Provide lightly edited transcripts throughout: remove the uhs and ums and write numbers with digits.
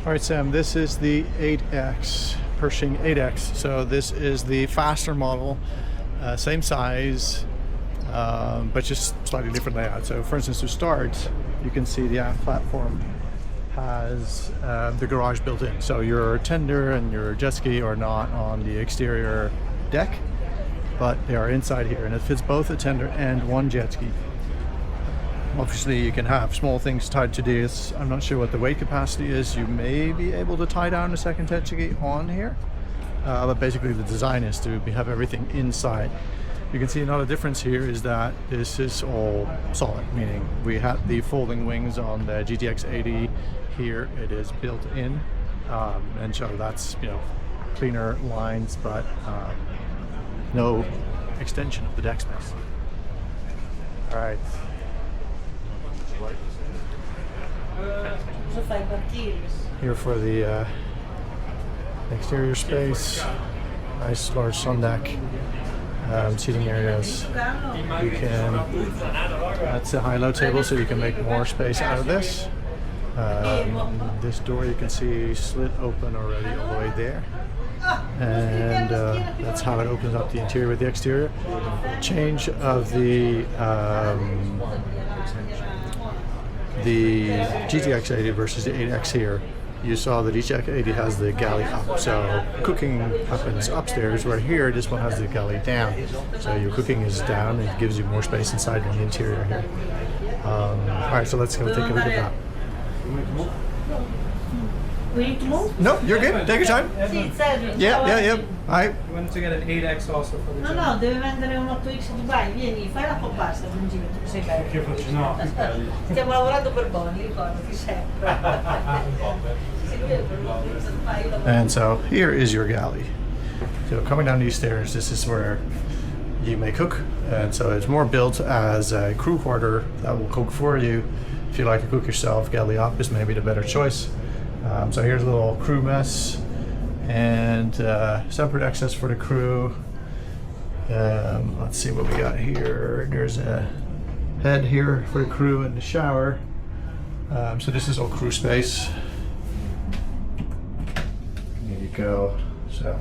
All right, Sam, this is the 8X, Pershing 8X. So this is the faster model, same size, but just slightly different layout. So for instance, to start, you can see the aft platform has the garage built in. So your tender and your jet ski are not on the exterior deck, but they are inside here, and it fits both a tender and one jet ski. Obviously you can have small things tied to this. I'm not sure what the weight capacity is. You may be able to tie down a second jet ski on here, but basically the design is to have everything inside. You can see another difference here is that this is all solid, meaning we had the folding wings on the GTX 80. Here it is built in, and so that's, you know, cleaner lines, but no extension of the deck space. All right. Here for the exterior space, nice large sun deck, seating areas. You can, that's a high-low table, so you can make more space out of this. This door you can see slit open already all the way there, and that's how it opens up the interior with the exterior. Change of the GTX 80 versus the 8X here. You saw the GTX 80 has the galley up, so cooking happens upstairs, where here this one has the galley down. So your cooking is down, and it gives you more space inside in the interior here. Alright, so let's go take a look at that. We need to move? No, you're good. Take your time. Yeah. Alright. You want to get an 8X also for the No, devi vendere un 8X a Dubai, vieni, fai la tua pasta, non ci metto, sei bello. Che faccio? No. Stiamo lavorando per Boni, ricordati sempre. And so here is your galley. So coming down these stairs, this is where you may cook, and so it's more built as a crew quarter that will cook for you. If you like to cook yourself, galley up is maybe the better choice. So here's a little crew mess, and separate access for the crew. Let's see what we got here. There's a head here for the crew and the shower. So this is all crew space. There you go. So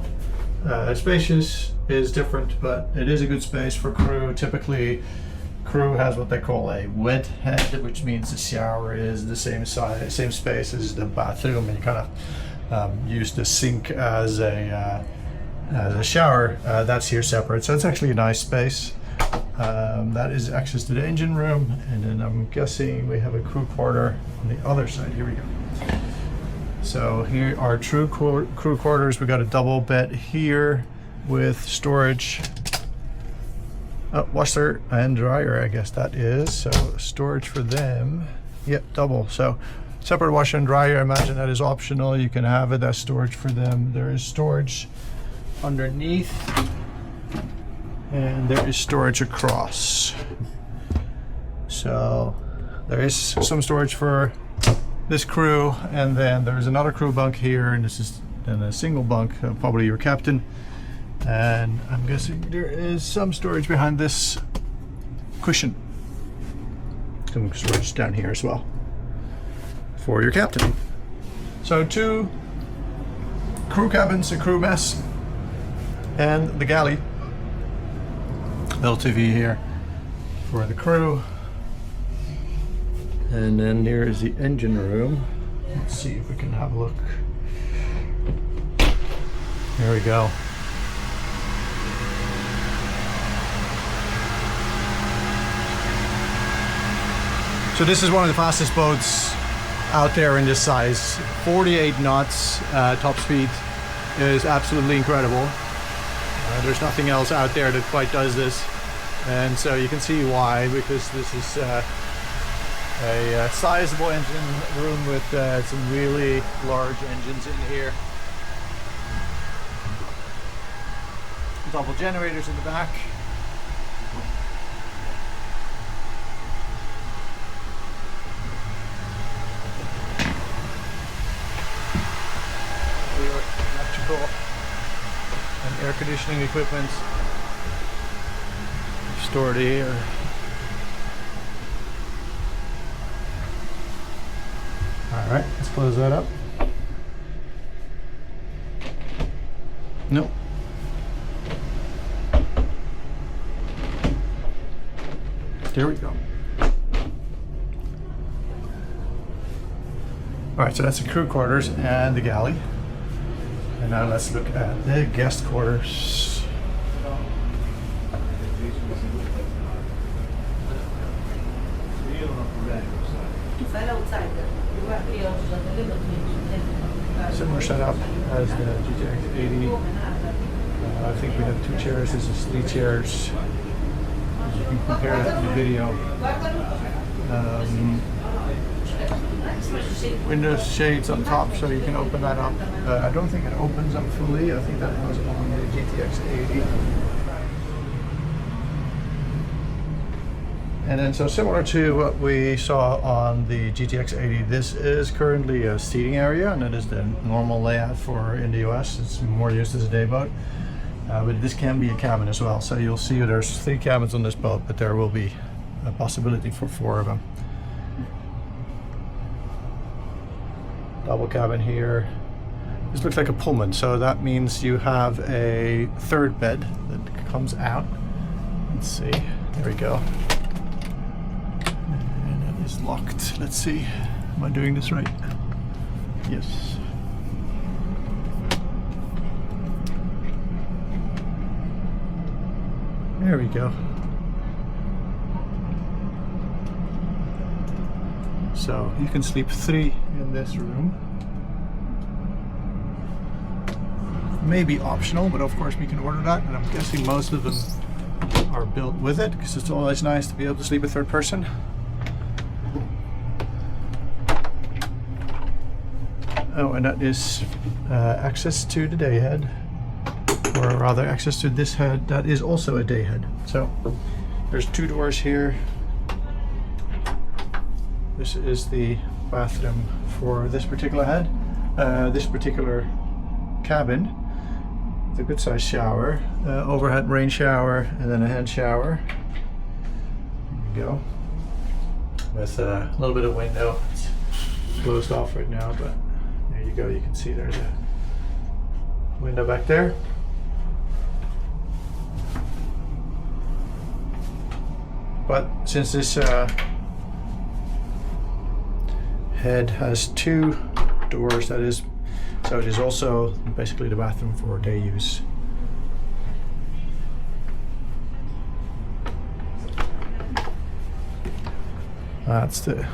spacious is different, but it is a good space for crew. Typically, crew has what they call a wet head, which means the shower is the same size, same space as the bathroom, and you kind of use the sink as a shower. That's here separate, so it's actually a nice space. That is access to the engine room, and then I'm guessing we have a crew quarter on the other side. Here we go. So here are true crew quarters. We got a double bed here with storage. Washer and dryer, I guess that is. So storage for them. Yep, double. So separate washer and dryer. I imagine that is optional. You can have it as storage for them. There is storage underneath, and there is storage across. So there is some storage for this crew, and then there's another crew bunk here, and this is then a single bunk, probably your captain. And I'm guessing there is some storage behind this cushion. Some storage down here as well for your captain. So 2 crew cabins, a crew mess, and the galley. Little TV here for the crew. And then here is the engine room. Let's see if we can have a look. There we go. So this is one of the fastest boats out there in this size. 48 knots top speed is absolutely incredible. There's nothing else out there that quite does this, and so you can see why, because this is a sizable engine room with some really large engines in here. Double generators in the back. Electrical and air conditioning equipment stored here. All right, let's close that up. No. There we go. Alright, so that's the crew quarters and the galley. And now let's look at the guest quarters. Similar setup as the GTX 80. I think we have 2 chairs. This is 3 chairs. You can compare that in the video. Window shades on top, so you can open that up. I don't think it opens up fully. I think that was on the GTX 80. And then, so similar to what we saw on the GTX 80, this is currently a seating area, and it is the normal layout for in the US. It's more used as a day boat, but this can be a cabin as well. So you'll see there's 3 cabins on this boat, but there will be a possibility for 4 of them. Double cabin here. This looks like a Pullman, so that means you have a 3rd bed that comes out. Let's see, there we go. And it is locked. Let's see, am I doing this right? Yes. There we go. So you can sleep 3 in this room. Maybe optional, but of course we can order that, and I'm guessing most of them are built with it because it's always nice to be able to sleep a 3rd person. Oh, and that is access to the day head, or rather access to this head that is also a day head. So there's 2 doors here. This is the bathroom for this particular head, this particular cabin. The good size shower, overhead rain shower, and then a hand shower. There you go. With a little bit of window. It's closed off right now, but there you go. You can see there's a window back there. But since this head has 2 doors, that is, so it is also basically the bathroom for day use. That's the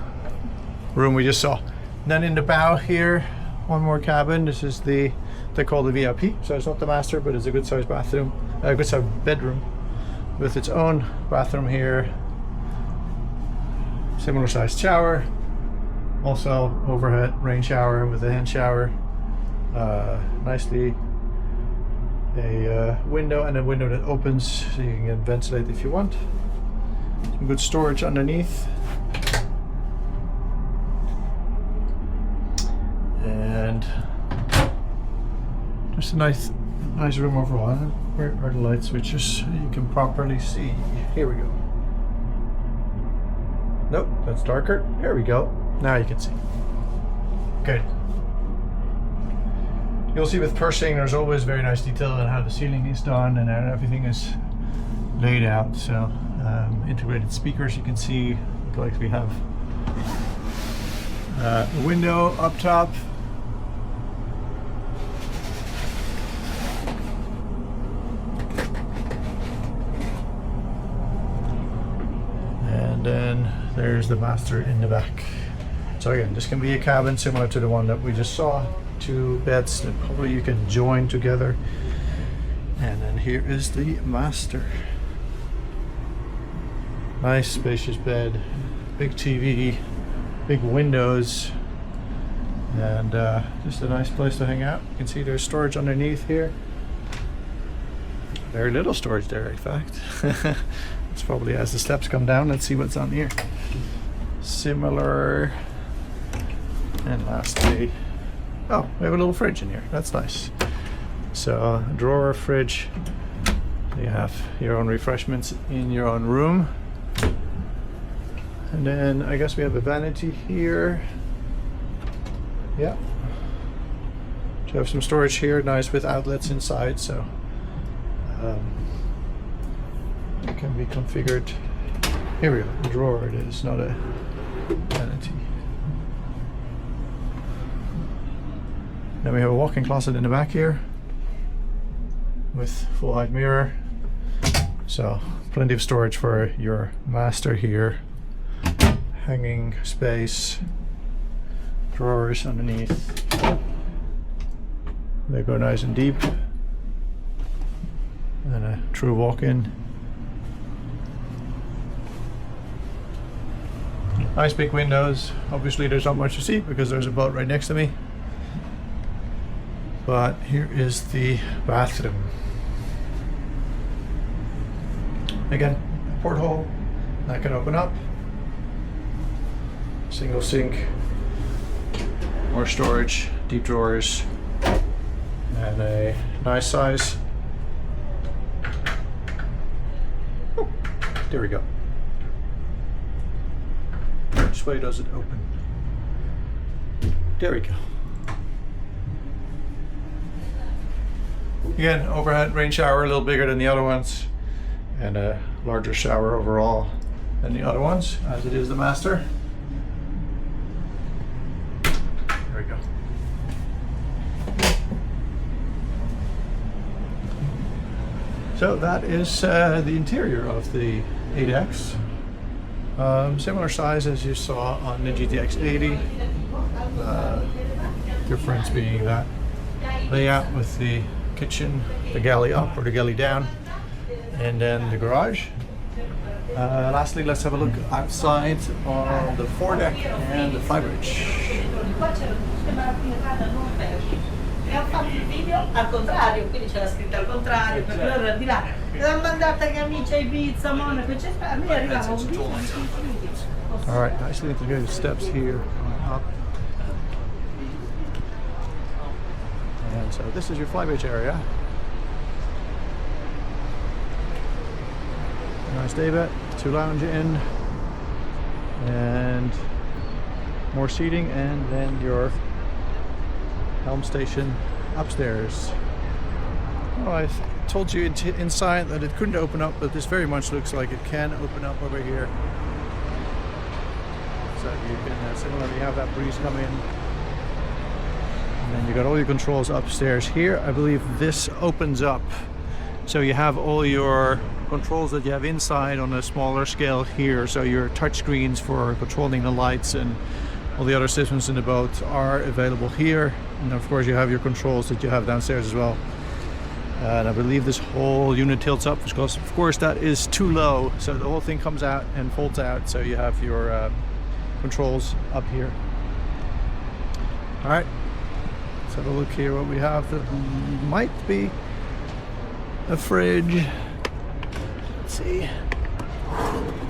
room we just saw. Then in the bow here, one more cabin. This is the, they call the VIP, so it's not the master, but it's a good sized bathroom, a good sized bedroom with its own bathroom here. Similar sized shower. Also overhead rain shower with a hand shower. Nicely a window, and a window that opens so you can ventilate if you want. Some good storage underneath. And just a nice room overall. Where are the light switches so you can properly see? Here we go. Nope, that's darker. Here we go. Now you can see. Good. You'll see with Pershing there's always very nice detail on how the ceiling is done and how everything is laid out. So integrated speakers, you can see, like we have a window up top. And then there's the master in the back. So again, this can be a cabin similar to the one that we just saw. 2 beds that probably you can join together. And then here is the master. Nice spacious bed, big TV, big windows, and just a nice place to hang out. You can see there's storage underneath here. Very little storage there, in fact. It's probably as the steps come down. Let's see what's on here. Similar. And lastly, oh, we have a little fridge in here. That's nice. So drawer, fridge. You have your own refreshments in your own room. And then I guess we have a vanity here. Yeah. we have some storage here, nice with outlets inside, so it can be configured. Here we go, a drawer it is, not a vanity. Then we have a walk-in closet in the back here with full height mirror. So plenty of storage for your master here. Hanging space, drawers underneath. They go nice and deep. And a true walk-in. Nice big windows. Obviously there's not much to see because there's a boat right next to me. But here is the bathroom. Again, porthole that can open up. Single sink, more storage, deep drawers, and a nice size. Oh, there we go. Which way does it open? There we go. Again, overhead rain shower, a little bigger than the other ones, and a larger shower overall than the other ones, as it is the master. There we go. So that is the interior of the 8X. Similar size as you saw on the GTX 80. Difference being that layout with the kitchen, the galley up or the galley down, and then the garage. Lastly, let's have a look outside on the foredeck and the flybridge. Ha fatto il video al contrario, quindi c'era scritto al contrario, perché loro al di là l'hanno mandata agli amici a Ibiza, Monaco, eccetera. A me arrivava un video. Alright, nicely integrated steps here up. And so this is your flybridge area. Nice day bed to lounge in, and more seating, and then your helm station upstairs. Oh, I told you inside that it couldn't open up, but this very much looks like it can open up over here. So you can similarly have that breeze come in. And then you got all your controls upstairs. Here, I believe this opens up. So you have all your controls that you have inside on a smaller scale here. So your touch screens for controlling the lights and all the other systems in the boat are available here. And of course you have your controls that you have downstairs as well. And I believe this whole unit tilts up because of course that is too low. So the whole thing comes out and folds out. So you have your controls up here. All right, let's have a look here what we have. That might be a fridge. Let's see.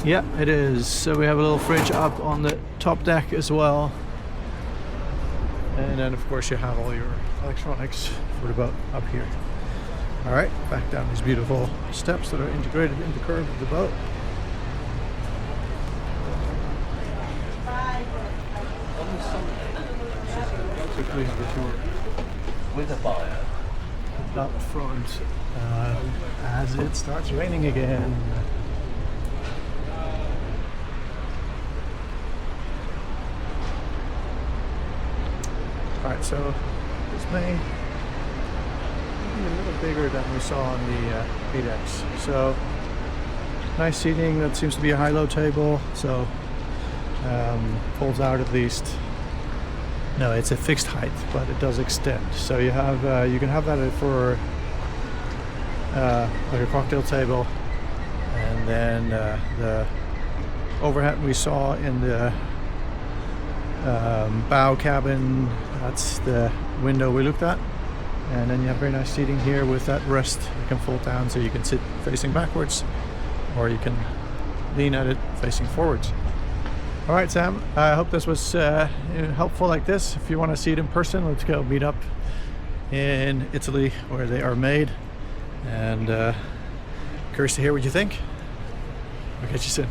Yeah, it is. So we have a little fridge up on the top deck as well. And then of course you have all your electronics for the boat up here. All right, back down these beautiful steps that are integrated in the curve of the boat. Quickly have a tour with a boat up front as it starts raining again. Alright, so this may be a little bigger than we saw on the 8X. So nice seating. That seems to be a high-low table, so folds out at least. No, it's a fixed height, but it does extend. So you have you can have that for like a cocktail table, and then the overhead we saw in the bow cabin, that's the window we looked at. And then you have very nice seating here with that rest. You can fold down so you can sit facing backwards, or you can lean at it facing forwards. All right, Sam, I hope this was helpful like this. If you want to see it in person, let's go meet up in Italy where they are made. And curious to hear what you think. I'll catch you soon.